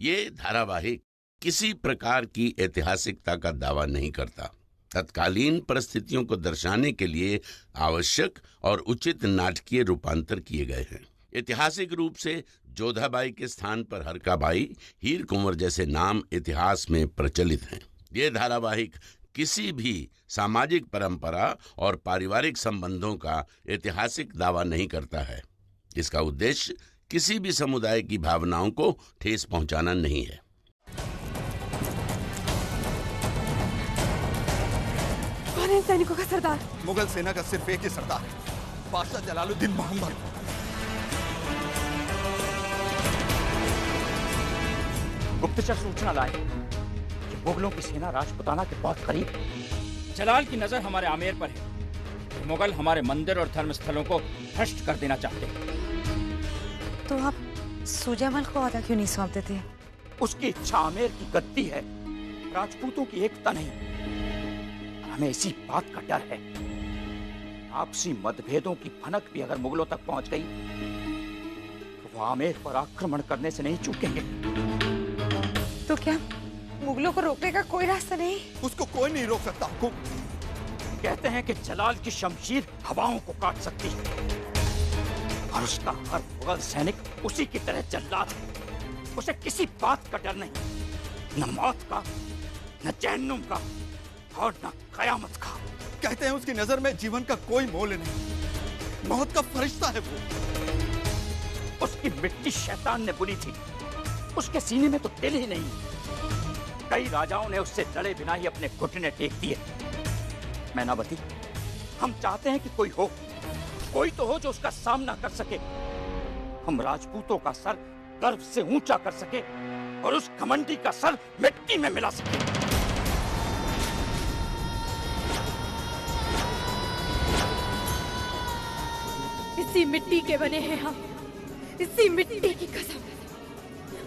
ये धारावाहिक किसी प्रकार की ऐतिहासिकता का दावा नहीं करता। तत्कालीन परिस्थितियों को दर्शाने के लिए आवश्यक और उचित नाटकीय रूपांतर किए गए हैं। ऐतिहासिक रूप से जोधाबाई के स्थान पर हरकाबाई, हीर कुंवर जैसे नाम इतिहास में प्रचलित हैं। ये धारावाहिक किसी भी सामाजिक परंपरा और पारिवारिक संबंधों का ऐतिहासिक दावा नहीं करता है। इसका उद्देश्य किसी भी समुदाय की भावनाओं को ठेस पहुंचाना नहीं है। कौन है सैनिकों का सरदार? मुगल सेना का सिर्फ एक ही सरदार है, बादशाह जलालुद्दीन मोहम्मद। गुप्तचर सूचना लाए कि मुगलों की सेना राजपुताना के बहुत करीब है। जलाल की नजर हमारे आमेर पर है। मुगल हमारे मंदिर और धर्म स्थलों को भ्रष्ट कर देना चाहते हैं। तो आप सुजामल को आधा क्यों नहीं सौंप देते? उसकी इच्छा आमेर की गद्दी है, राजपूतों की एकता नहीं। हमें इसी बात का डर है, आपसी मतभेदों की भनक भी अगर मुगलों तक पहुंच गई तो वो आमेर पर आक्रमण करने से नहीं चूकेंगे। तो क्या मुगलों को रोकने का कोई रास्ता नहीं? उसको कोई नहीं रोक सकता। कहते हैं कि जलाल की शमशीर हवाओं को काट सकती है और उसका हर मुगल सैनिक उसी की तरह जल्लाद है। उसे किसी बात का डर नहीं, न मौत का, न जहन्नुम का और न कयामत का। कहते हैं उसकी नजर में जीवन का कोई मोल नहीं, मौत का फरिश्ता है वो। उसकी मिट्टी शैतान ने बुनी थी, उसके सीने में तो दिल ही नहीं। कई राजाओं ने उससे लड़े बिना ही अपने घुटने टेक दिए। मैनावती, हम चाहते हैं कि कोई तो हो जो उसका सामना कर सके। हम राजपूतों का सर गर्व से ऊंचा कर सके और उस घमंडी का सर मिट्टी में मिला सके। इसी मिट्टी के बने हैं हम, इसी मिट्टी की कसम।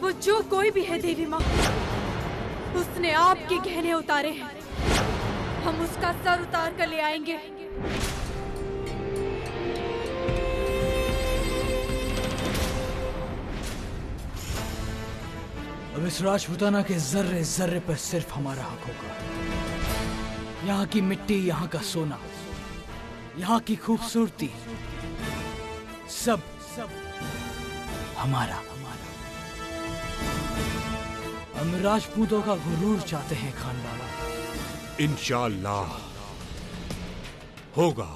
वो जो कोई भी है देवी माँ, उसने आपके गहने उतारे हैं। हम उसका सर उतार कर ले आएंगे। अब इस राजपुताना के जर्रे जर्रे पर सिर्फ हमारा हक होगा। यहाँ की मिट्टी, यहाँ का सोना, यहाँ की खूबसूरती, सब हमारा। हम राजपूतों का गुरूर चाहते हैं खान बाबा। इंशाअल्लाह होगा,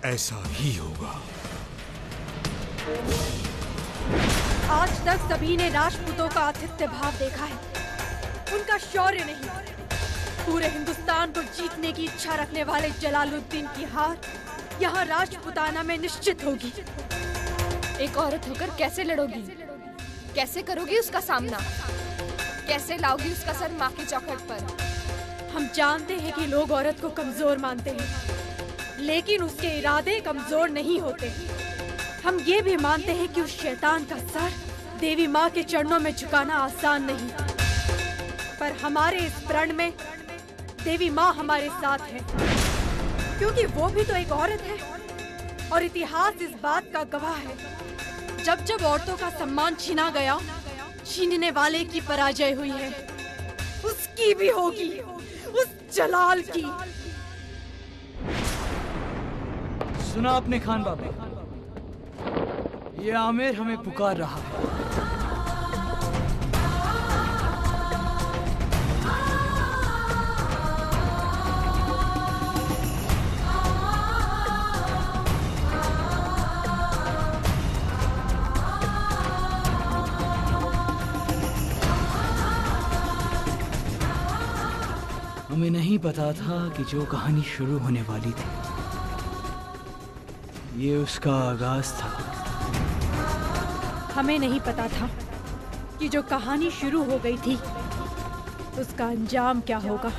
ऐसा ही होगा। आज तक सभी ने राजपूतों का आतिथ्य भाव देखा है, उनका शौर्य नहीं। पूरे हिंदुस्तान को जीतने की इच्छा रखने वाले जलालुद्दीन की हार यहाँ राजपुताना में निश्चित होगी। एक औरत होकर कैसे लड़ोगी? कैसे करोगी उसका सामना? कैसे लाओगी उसका सर माँ की चौखट पर? हम जानते हैं कि लोग औरत को कमजोर मानते हैं, लेकिन उसके इरादे कमजोर नहीं होते। हम ये भी मानते हैं कि उस शैतान का सर देवी माँ के चरणों में झुकाना आसान नहीं, पर हमारे इस प्रण में देवी माँ हमारे साथ है, क्योंकि वो भी तो एक औरत है और इतिहास इस बात का गवाह है। जब जब औरतों का सम्मान छीना गया, छीनने वाले की पराजय हुई है, उसकी भी होगी, उस जलाल की। सुना आपने खान बाबा, ये आमेर हमें पुकार रहा है। हमें नहीं पता था कि जो कहानी शुरू होने वाली थी, ये उसका आगाज था। हमें नहीं पता था कि जो कहानी शुरू हो गई थी, उसका अंजाम क्या होगा।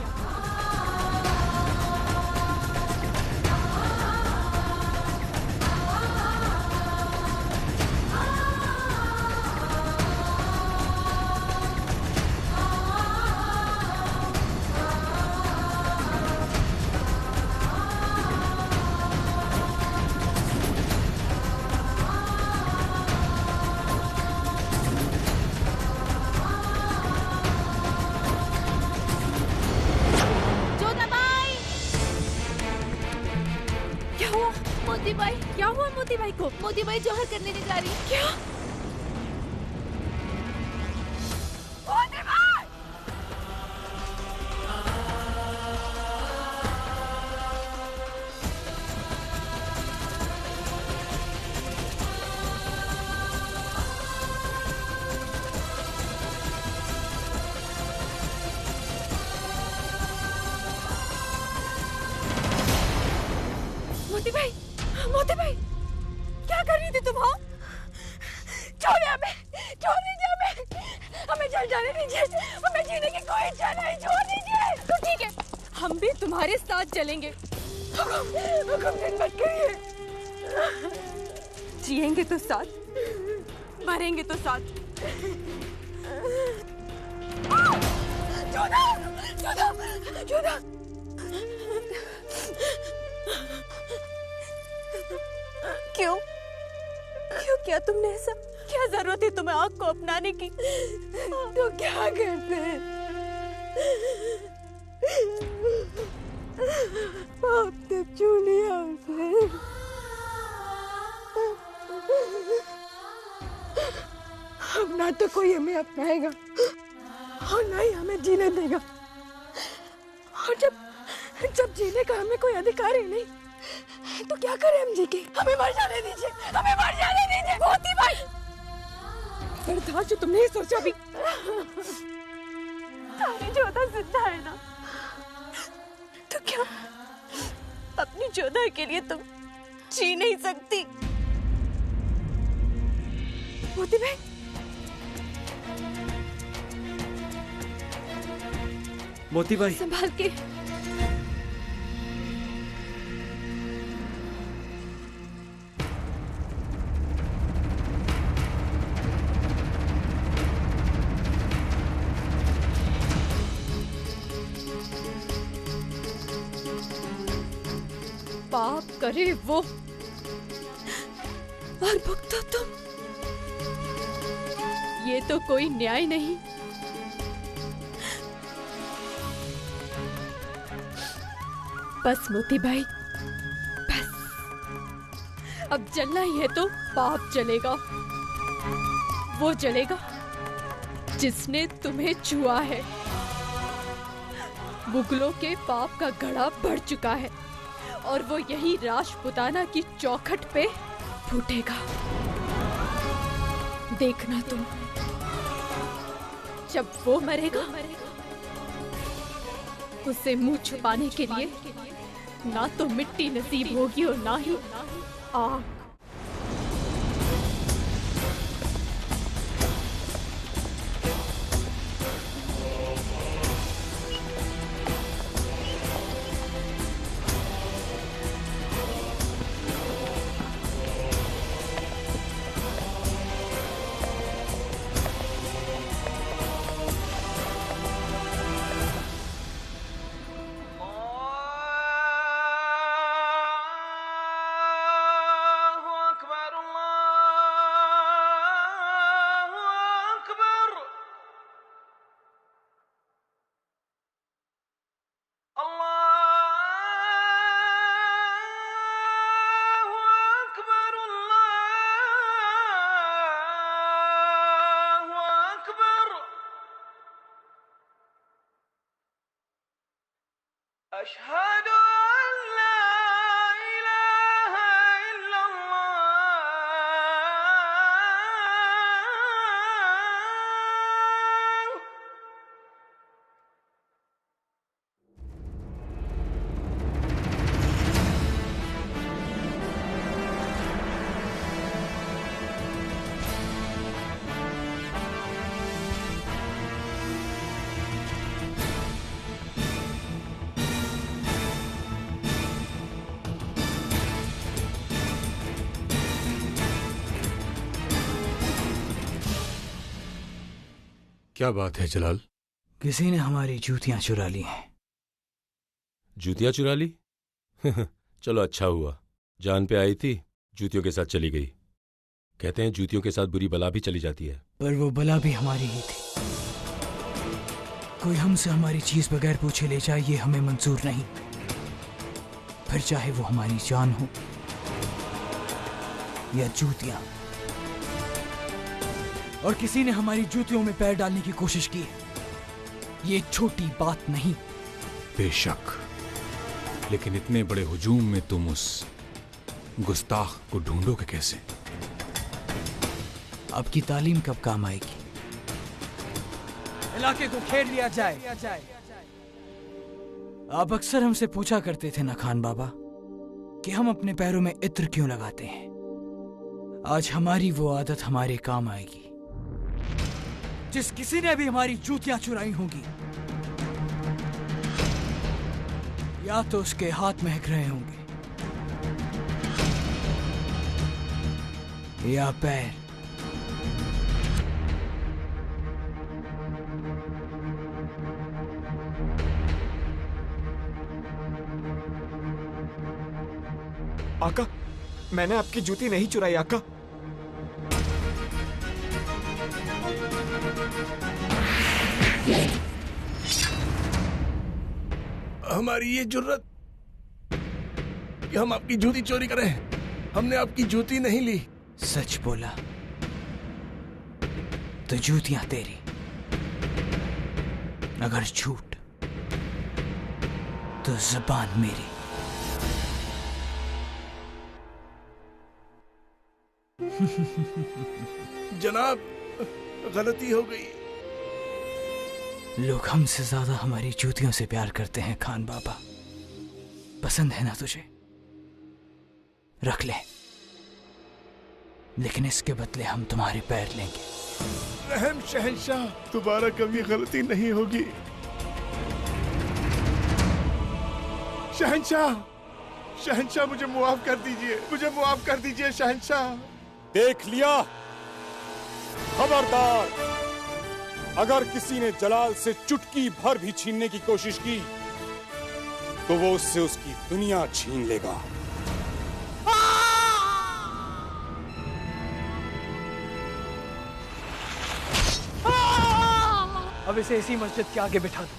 क्या हुआ मोती भाई? क्या हुआ मोती भाई को? मोती भाई जौहर करने नहीं जा रही। क्या? मोती भाई! मोती भाई, क्या कर रही थी तुम? हाँ, छोड़िए हमें, छोड़ दीजिए हमें जल जाने दीजिए, हमें जीने की कोई इच्छा नहीं, छोड़ दीजिए। तो ठीक है, हम भी तुम्हारे साथ चलेंगे। हुक्म दिन मत करिए। जिएंगे तो साथ, मरेंगे तो साथ। जोधा, जोधा, जोधा। क्यों किया तुमने ऐसा? क्या जरूरत थी तुम्हें आग को अपनाने की? तो क्या करते हैं? पाप तो छू लिया उसे। अब ना तो कोई हमें अपनाएगा और ना ही हमें जीने देगा। और जब जीने का हमें कोई अधिकार ही नहीं, तो क्या करें हम जी के? हमें मर जाने दीजिए, हमें मर जाने दीजिए। मोती भाई, बर्दाश्त जो तुमने ही सोचा भी। सारी जोधा जिंदा है ना, तो क्या अपनी जोधा के लिए तुम जी नहीं सकती? मोती भाई, मोती भाई, संभाल के। पाप करे वो और भुगतो तुम, ये तो कोई न्याय नहीं। बस मोती भाई, बस। अब जलना ही है तो पाप जलेगा, वो जलेगा जिसने तुम्हें छुआ है। मुगलों के पाप का घड़ा बढ़ चुका है और वो यही राजपुताना की चौखट पे फूटेगा। देखना तुम, जब वो मरेगा, उसे मुंह छुपाने के लिए ना तो मिट्टी नसीब होगी और ना ही आग। अशहदु अल्ला इलाहा इल्लल्लाह। क्या बात है जलाल? किसी ने हमारी जूतियां चुरा ली हैं। जूतियां चुरा ली? चलो अच्छा हुआ, जान पे आई थी, जूतियों के साथ चली गई। कहते हैं जूतियों के साथ बुरी बला भी चली जाती है। पर वो बला भी हमारी ही थी। कोई हमसे हमारी चीज बगैर पूछे ले जाए, ये हमें मंजूर नहीं। फिर चाहे वो हमारी जान हो या जूतियां। और किसी ने हमारी जूतियों में पैर डालने की कोशिश की है, ये छोटी बात नहीं। बेशक, लेकिन इतने बड़े हुजूम में तुम उस गुस्ताख को ढूंढोगे कैसे? आपकी तालीम कब काम आएगी? इलाके को घेर लिया जाए। आप अक्सर हमसे पूछा करते थे ना खान बाबा कि हम अपने पैरों में इत्र क्यों लगाते हैं। आज हमारी वो आदत हमारे काम आएगी। जिस किसी ने भी हमारी जूतियां चुराई होंगी, या तो उसके हाथ महक रहे होंगे या पैर। आका, मैंने आपकी जूती नहीं चुराई आका। हमारी ये जुर्रत कि हम आपकी जूती चोरी करें। हमने आपकी जूती नहीं ली। सच बोला तो जूतियां तेरी, अगर झूठ तो जुबान मेरी। जनाब, गलती हो गई। लोग हमसे ज्यादा हमारी जूतियों से प्यार करते हैं खान बाबा। पसंद है ना तुझे? रख ले, लेकिन इसके बदले हम तुम्हारे पैर लेंगे। रहम शहंशाह, दोबारा कभी गलती नहीं होगी। शहंशाह, शहंशाह मुझे मुआफ कर दीजिए, मुझे मुआफ कर दीजिए शहंशाह। देख लिया? खबरदार, अगर किसी ने जलाल से चुटकी भर भी छीनने की कोशिश की तो वो उससे उसकी दुनिया छीन लेगा। अब इसे इसी मस्जिद के आगे बिठा दो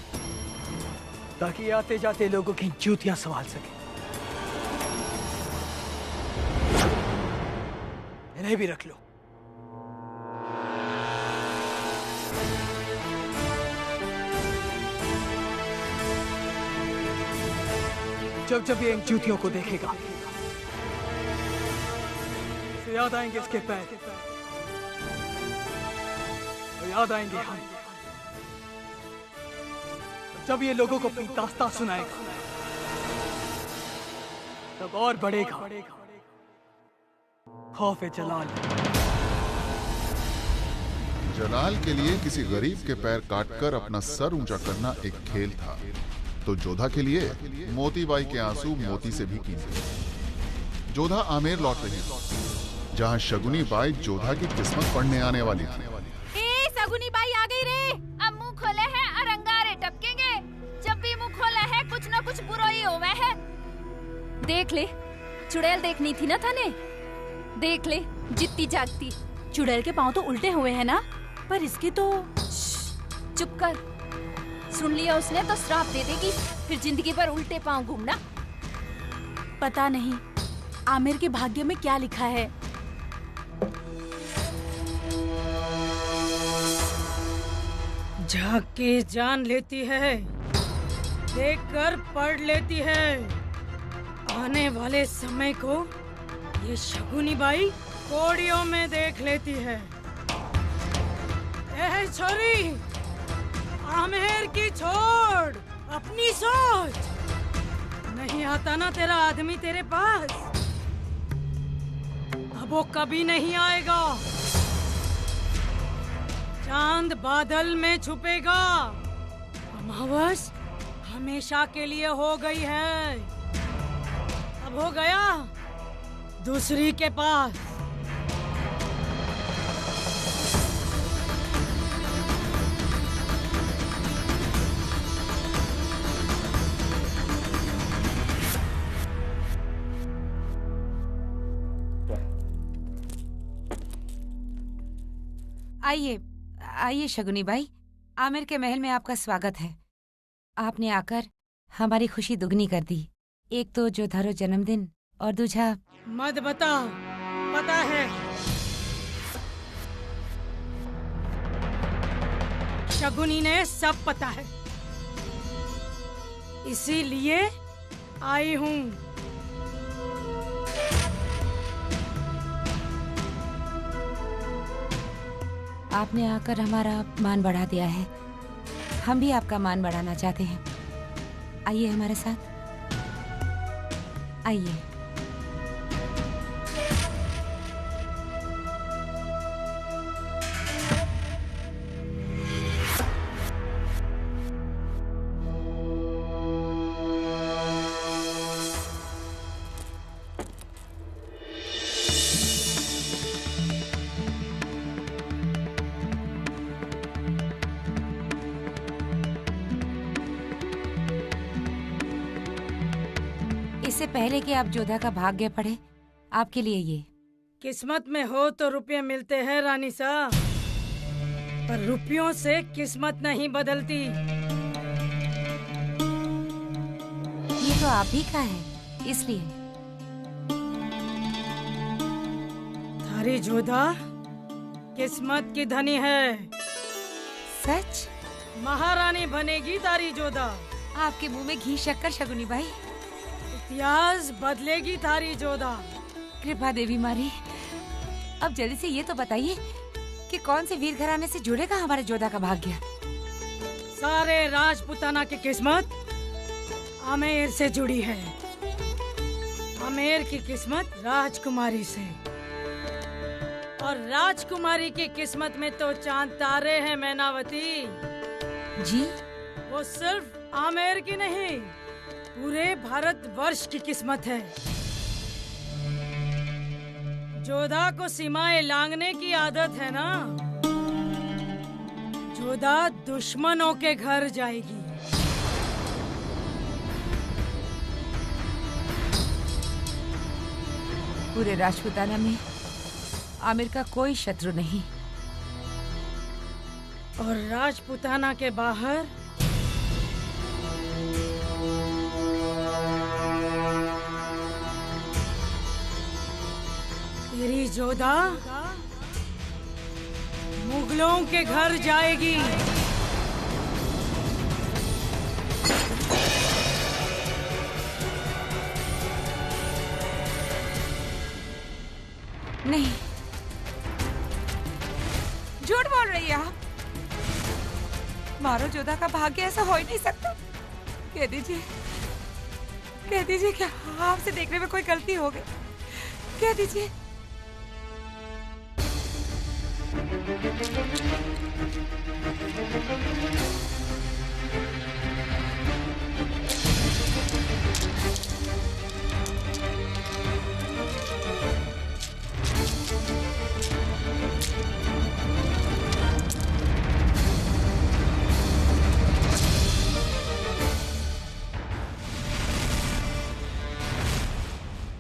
ताकि आते जाते लोगों की जूतियां संभाल सके। इन्हें भी रख लो। जब जब ये इन जूतियों को देखेगा तो याद आएंगे इसके पैर और याद आएंगे हम। जब ये लोगों को अपनी दास्तां सुनाएगा तब और बढ़ेगा खौफ जलाल। जलाल के लिए किसी गरीब के पैर काटकर अपना सर ऊंचा करना एक खेल था, तो जोधा के लिए मोतीबाई के आंसू मोती से भी कीमती। जोधा आमेर लौट रही थी, जहां शगुनी बाई जोधा की किस्मत पढ़ने आने वाली थी। ए, शगुनी बाई आ गई रे। अब मुंह खोले है और अंगारे टपकेंगे। जब भी मुंह खोला है कुछ न कुछ बुराई होवे है। देख ले, चुड़ैल देखनी थी ना थाने। देख ले, जितती जागती। चुड़ैल के पांव तो उल्टे हुए हैं ना, पर इसके तो। चुप कर, सुन लिया उसने तो श्राप दे देगी, फिर जिंदगी भर उल्टे पांव घूमना। पता नहीं आमिर के भाग्य में क्या लिखा है। झांक के जान लेती है, देखकर पढ़ लेती है। आने वाले समय को ये शगुनी बाई कोड़ियों में देख लेती है। ए छोरी, आमेर की छोड़, अपनी सोच। नहीं आता ना तेरा आदमी तेरे पास, अब वो कभी नहीं आएगा। चांद बादल में छुपेगा, अमावस हमेशा के लिए हो गई है। अब हो गया दूसरी के पास। आइए आइए शगुनी बाई, आमिर के महल में आपका स्वागत है। आपने आकर हमारी खुशी दुगनी कर दी। एक तो जोधारो जन्मदिन और दूजा। मत बताओ, पता है। शगुनी ने सब पता है, इसीलिए आई हूँ। आपने आकर हमारा मान बढ़ा दिया है, हम भी आपका मान बढ़ाना चाहते हैं। आइए हमारे साथ, आइए। इससे पहले कि आप जोधा का भाग्य पढ़े, आपके लिए ये। किस्मत में हो तो रुपये मिलते हैं रानी साहब, पर रुपयों से किस्मत नहीं बदलती। ये तो आप ही का है, इसलिए। थारी जोधा किस्मत की धनी है। सच? महारानी बनेगी तारी जोधा। आपके मुंह में घी शक्कर शगुनी बाई। इतिहास बदलेगी थारी जोधा। कृपा देवी मारी, अब जल्दी से ये तो बताइए कि कौन से वीर घराने से जुड़ेगा हमारे जोधा का भाग्य? सारे राजपुताना की किस्मत आमेर से जुड़ी है। आमेर की किस्मत राजकुमारी से, और राजकुमारी की किस्मत में तो चांद तारे हैं मैनावती जी। वो सिर्फ आमेर की नहीं, पूरे भारतवर्ष की किस्मत है। जोधा को सीमाएं लांघने की आदत है ना। जोधा दुश्मनों के घर जाएगी। पूरे राजपुताना में आमिर का कोई शत्रु नहीं, और राजपुताना के बाहर तेरी जोधा मुगलों के घर जाएगी। नहीं, झूठ बोल रही है आप। मारो जोधा का भाग्य ऐसा हो ही नहीं सकता। कह दीजिए, कह दीजिए क्या आपसे देखने में कोई गलती हो गई? कह दीजिए।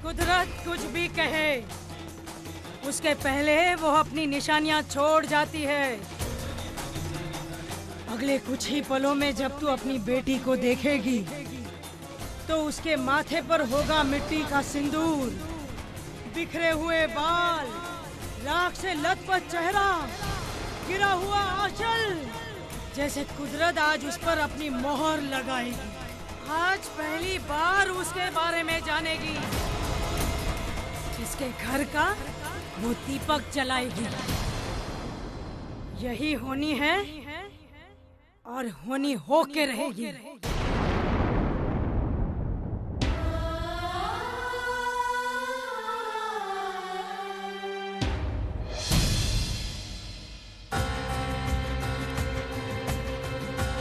कुदरत कुछ भी कहे, उसके पहले वो अपनी निशानियां छोड़ जाती है। अगले कुछ ही पलों में जब तू अपनी बेटी को देखेगी तो उसके माथे पर होगा मिट्टी का सिंदूर, बिखरे हुए बाल, राख से लथपथ चेहरा, गिरा हुआ आंचल, जैसे कुदरत आज उस पर अपनी मोहर लगाएगी। आज पहली बार उसके बारे में जानेगी। जिसके घर का वो दीपक जलाएगी। यही होनी है और होनी होके रहेगी।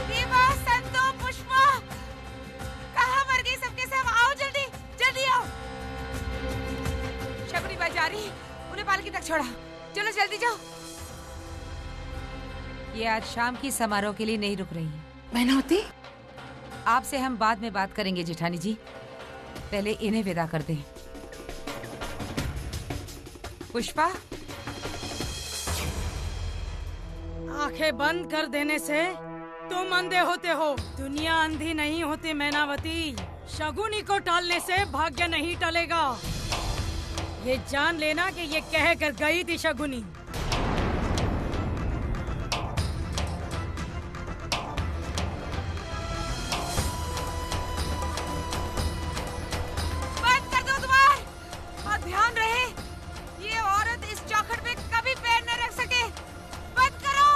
देवा, संतो, पुष्पा, कहाँ मर गई सबके सब? आओ जल्दी, जल्दी आओ। शगुनी बाई जा रही, उन्हें पालकी तक छोड़ा। चलो जल्दी जाओ। ये आज शाम की समारोह के लिए नहीं रुक रही है। मैनावती, आपसे हम बाद में बात करेंगे जेठानी जी, पहले इन्हें विदा कर दें। पुष्पा, आंखें बंद कर देने से तुम अंधे होते हो, दुनिया अंधी नहीं होती मैनावती। शगुनी को टालने से भाग्य नहीं टलेगा। ये जान लेना कि ये कह कर गई थी शगुनी। बंद कर दो द्वार और ध्यान रहे ये औरत इस चौखट पे कभी पैर न रख सके। बंद करो।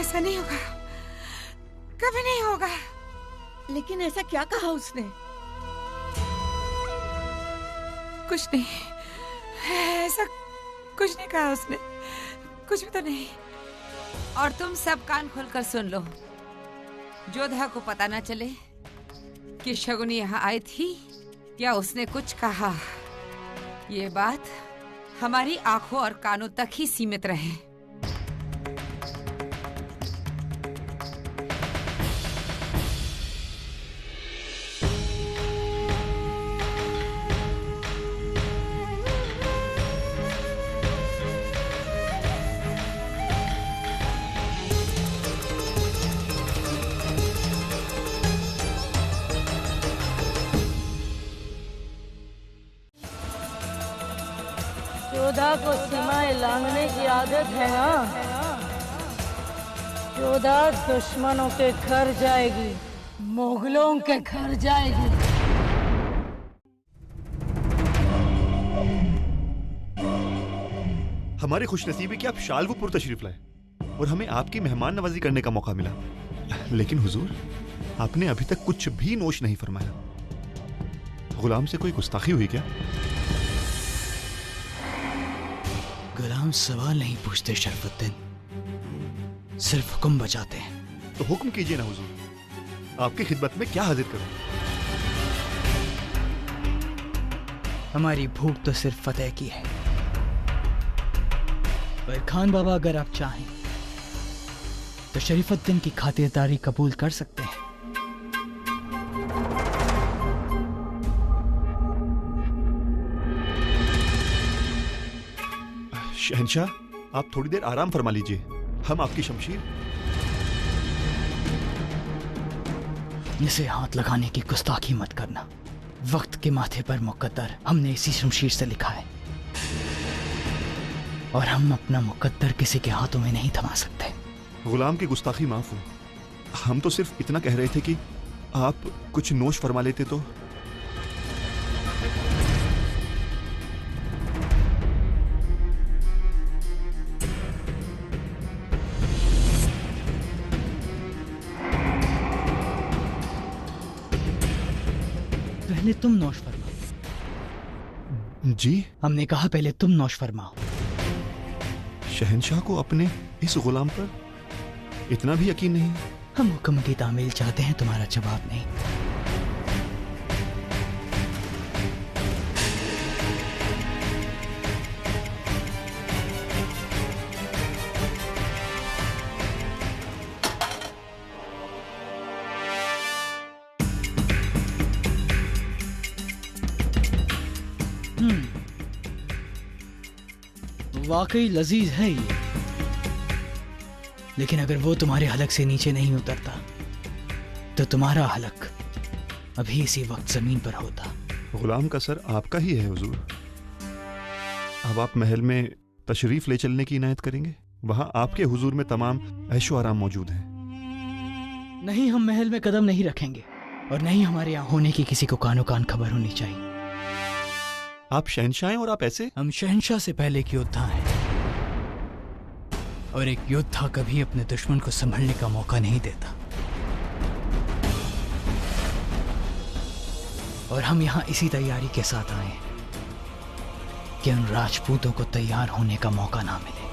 ऐसा नहीं होगा, कभी नहीं होगा। लेकिन ऐसा क्या कहा उसने? कुछ नहीं, ऐसा कुछ नहीं कहा उसने, कुछ भी तो नहीं। और तुम सब कान खोलकर सुन लो, जोधा को पता न चले कि शगुनी यहाँ आई थी या उसने कुछ कहा। ये बात हमारी आंखों और कानों तक ही सीमित रहे। जोधा को सीमाएं लांघने की आदत है ना। जोधा दुश्मनों के घर जाएगी, मुगलों के घर जाएगी। हमारी खुशनसीबी कि आप शालवपुर तशरीफ लाए और हमें आपकी मेहमान नवाजी करने का मौका मिला। लेकिन हुजूर, आपने अभी तक कुछ भी नोश नहीं फरमाया। गुलाम से कोई गुस्ताखी हुई क्या? गुलाम सवाल नहीं पूछते शरफुद्दीन, सिर्फ हुक्म बजाते हैं। तो हुक्म कीजिए ना हुजूर, आपकी खिदमत में क्या हाजिर करूं? हमारी भूख तो सिर्फ फतेह की है, पर खान बाबा अगर आप चाहें तो शरीफुद्दीन की खातिरदारी कबूल कर सकते हैं। शहंशाह, आप थोड़ी देर आराम फरमा लीजिए, हम आपकी शमशीर। इसे हाथ लगाने की गुस्ताखी मत करना। वक्त के माथे पर मुकद्दर हमने इसी शमशीर से लिखा है, और हम अपना मुकद्दर किसी के हाथों में नहीं थमा सकते। गुलाम की गुस्ताखी माफ हो, हम तो सिर्फ इतना कह रहे थे कि आप कुछ नोश फरमा लेते तो। पहले तुम नौश फरमाओ। जी? हमने कहा पहले तुम नौश फरमाओ। शहंशाह को अपने इस गुलाम पर इतना भी यकीन नहीं? हम हुक्म की तामील चाहते हैं, तुम्हारा जवाब नहीं। वाकई लजीज है ये, लेकिन अगर वो तुम्हारे हलक से नीचे नहीं उतरता तो तुम्हारा हलक अभी इसी वक्त जमीन पर होता। गुलाम का सर आपका ही है हुजूर। अब आप महल में तशरीफ ले चलने की इनायत करेंगे? वहां आपके हुजूर में तमाम ऐशो आराम मौजूद हैं। नहीं, हम महल में कदम नहीं रखेंगे, और नहीं हमारे यहाँ होने की किसी को कानो कान खबर होनी चाहिए। आप शहंशाह हैं और आप ऐसे? हम शहंशाह से पहले एक योद्धा हैं, और एक योद्धा कभी अपने दुश्मन को संभलने का मौका नहीं देता। और हम यहाँ इसी तैयारी के साथ आए कि उन राजपूतों को तैयार होने का मौका ना मिले।